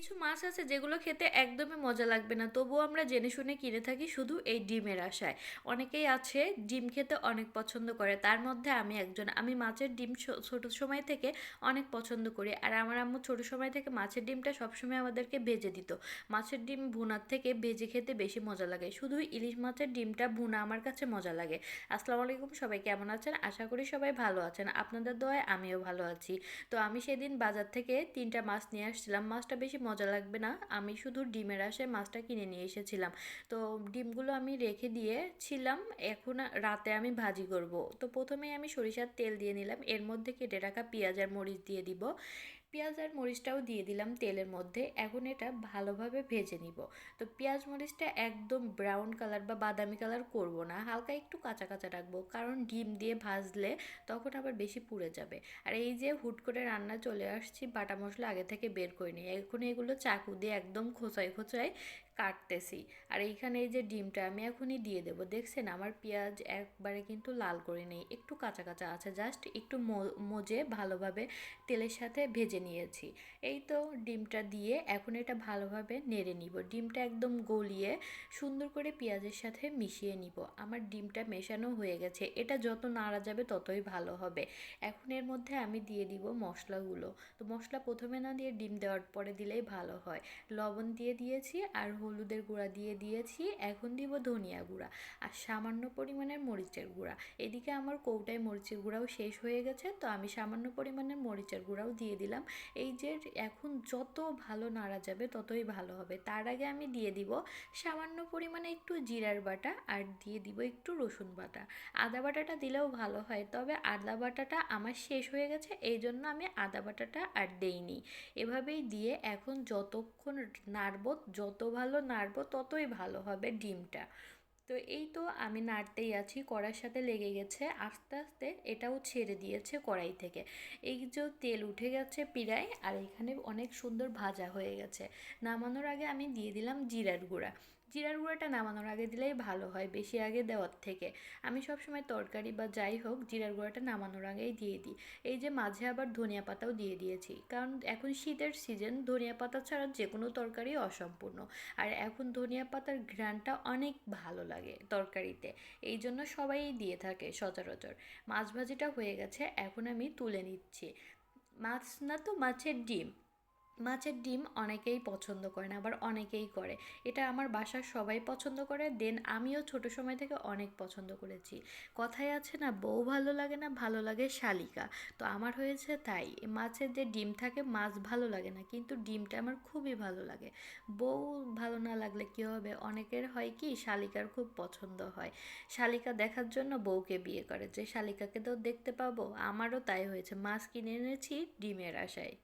কিছু মাছ আছে যেগুলো খেতে একদমই মজা লাগবে না, তবুও আমরা জেনে শুনে কিনে থাকি শুধু এই ডিমের আশায়। অনেকেই আছে ডিম খেতে অনেক পছন্দ করে, তার মধ্যে আমি একজন। আমি মাছের ডিম ছোট সময় থেকে অনেক পছন্দ করি, আর আমার আম্মু ছোট সময় থেকে মাছের ডিমটা সবসময় আমাদেরকে ভেজে দিত। মাছের ডিম ভুনার থেকে ভেজে খেতে বেশি মজা লাগে, শুধু ইলিশ মাছের ডিমটা ভুনা আমার কাছে মজা লাগে। আসসালামু আলাইকুম, সবাই কেমন আছেন? আশা করি সবাই ভালো আছেন, আপনাদের দোয়ায় আমিও ভালো আছি। তো আমি সেদিন বাজার থেকে 3টা মাছ নিয়ে আসছিলাম। মাছটা বেশি মজা লাগবে না, আমি শুধু ডিমের আশায় মাছটা কিনে নিয়ে এসেছিলাম। তো ডিমগুলো আমি রেখে দিয়েছিলাম, এখন রাতে আমি ভাজি করব। তো প্রথমেই আমি সরিষার তেল দিয়ে নিলাম, এর মধ্যে কেটে রাখা পেঁয়াজ আর মরিচ দিয়ে দিব। পেঁয়াজ আর মরিচটাও দিয়ে দিলাম তেলের মধ্যে, এখন এটা ভালোভাবে ভেজে নিব। তো পেঁয়াজ মরিচটা একদম ব্রাউন কালার বা বাদামি কালার করব না, হালকা একটু কাঁচা কাঁচা রাখবো, কারণ ডিম দিয়ে ভাজলে তখন আবার বেশি পুড়ে যাবে। আর এই যে হুট করে রান্না চলে আসছি, বাটা মশলা আগে থেকে বের করে নিই, এখন এগুলো চাকু দিয়ে একদম খোঁচায় খোঁচায় কাটতেছি। আর এইখানে এই যে ডিমটা আমি এখনই দিয়ে দেবো। দেখছেন আমার পেঁয়াজ একবারে কিন্তু লাল করে নেই, একটু কাঁচা কাঁচা আছে, জাস্ট একটু মজে ভালোভাবে তেলের সাথে ভেজে নিয়েছি। এই তো ডিমটা দিয়ে এখন এটা ভালোভাবে নেড়ে নিব, ডিমটা একদম গলিয়ে সুন্দর করে পেঁয়াজের সাথে মিশিয়ে নিব। আমার ডিমটা মেশানো হয়ে গেছে, এটা যত নাড়া যাবে ততই ভালো হবে। এখন এর মধ্যে আমি দিয়ে দিব মশলাগুলো। তো মশলা প্রথমে না দিয়ে ডিম দেওয়ার পরে দিলেই ভালো হয়। লবণ দিয়ে দিয়েছি আর হলুদের গুঁড়া দিয়ে দিয়েছি, এখন দিব ধনিয়া গুঁড়া আর সামান্য পরিমাণের মরিচের গুঁড়া। এদিকে আমার কৌটায় মরিচের গুঁড়াও শেষ হয়ে গেছে, তো আমি সামান্য পরিমাণের মরিচের গুঁড়াও দিয়ে দিলাম। এই যে এখন যত ভালো নাড়া যাবে ততই ভালো হবে। তার আগে আমি দিয়ে দিব সামান্য পরিমাণে একটু জিরার বাটা আর দিয়ে দিব একটু রসুন বাটা। আদা বাটাটা দিলেও ভালো হয়, তবে আদা বাটাটা আমার শেষ হয়ে গেছে, এই জন্য আমি আদা বাটাটা আর দেইনি। এভাবেই দিয়ে এখন যতক্ষণ নাড়বো, যত ভালো নাড়বো ততই ভালো হবে ডিমটা। তো এই তো আমি নাড়তেই আছি, কড়ার সাথে লেগে গেছে, আস্তে আস্তে এটাও ছেড়ে দিয়েছে কড়াই থেকে। এই যে তেল উঠে গেছে পিড়ায়, আর এখানে অনেক সুন্দর ভাজা হয়ে গেছে। নামানোর আগে আমি দিয়ে দিলাম জিরার গুঁড়া। জিরার গুঁড়াটা নামানোর আগে দিলেই ভালো হয়, বেশি আগে দেওয়ার থেকে। আমি সবসময় তরকারি বা যাই হোক জিরার গুঁড়াটা নামানোর আগেই দিয়ে দিই। এই যে মাঝে আবার ধনিয়া পাতাও দিয়ে দিয়েছি, কারণ এখন শীতের সিজন, ধনিয়া পাতা ছাড়া যে কোনো তরকারি অসম্পূর্ণ। আর এখন ধনিয়া পাতার ঘ্রাণটা অনেক ভালো লাগে তরকারিতে, এই জন্য সবাই দিয়ে থাকে সচরাচর। মাছ ভাজিটা হয়ে গেছে, এখন আমি তুলে নিচ্ছি। মাছ না তো মাছের ডিম। মাছের ডিম অনেকেই পছন্দ করে না, আবার অনেকেই করে। এটা আমার বাসার সবাই পছন্দ করে, দেন আমিও ছোট সময় থেকে অনেক পছন্দ করেছি। কথায় আছে না, বউ ভালো লাগে না, ভালো লাগে শালিকা। তো আমার হয়েছে তাই, মাছের যে ডিম থাকে মাছ ভালো লাগে না, কিন্তু ডিমটা আমার খুবই ভালো লাগে। বউ ভালো না লাগলে কী হবে, অনেকের হয় কি শালিকার খুব পছন্দ হয়, শালিকা দেখার জন্য বউকে বিয়ে করে, যে শালিকাকে তো দেখতে পাবো। আমারও তাই হয়েছে, মাছ কিনে এনেছি ডিমের আশায়।